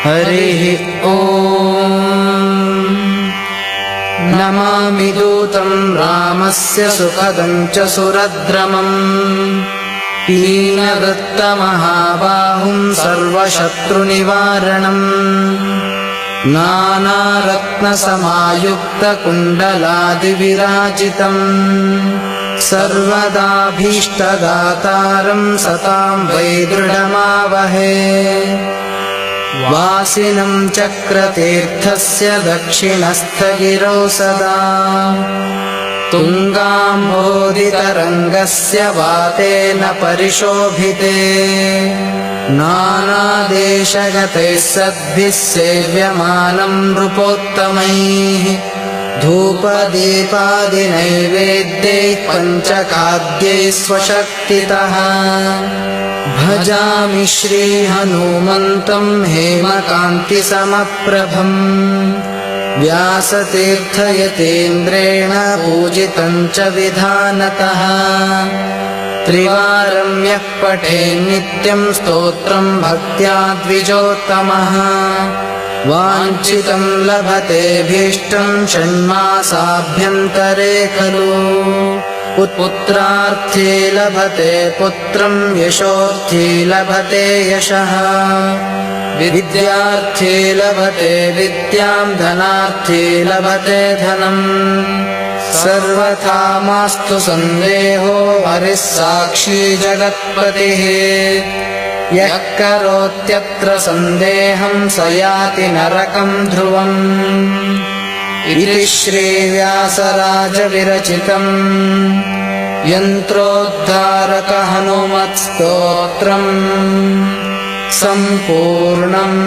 हरिः ॐ। नमामि दूतं रामस्य सुखदं च सुरद्रमम् पीनवृत्तमहाबाहुं सर्वशत्रुनिवारणम् नानारत्नसमायुक्तकुण्डलादिविराजितम् सर्वदाभीष्टदातारं सतां वै दृढमावहे वासिनं चक्रतीर्थस्य दक्षिणस्थगिरौ सदा तुङ्गाम्भोधितरङ्गस्य वातेन परिशोभिते नानादेशगतैः सद्भिः सेव्यमानं नृपोत्तमैः धूपदीपादिनैवेद्यैः पञ्चखाद्यैः स्वशक्तितः भजामि श्रीहनुमन्तं हेमकान्तिसमप्रभम् व्यासतीर्थयतीन्द्रेण पूजितं च विधानतः त्रिवारं यः पठेन्नित्यं स्तोत्रं भक्त्या द्विजोत्तमः वाञ्छितं लभतेऽभीष्टं षण्मासाभ्यन्तरे खलु पुत्रार्थी लभते पुत्रं यशोर्थी लभते यशः विद्यार्थी लभते विद्यां धनार्थी लभते धनम् सर्वथा मास्तु सन्देहो हरिः साक्षी जगत्पतिः यः करोत्यत्र सन्देहं स याति नरकं ध्रुवम् इति श्रीव्यासराजविरचितम् यन्त्रोद्धारक हनुमत्स्तोत्रम् सम्पूर्णम्।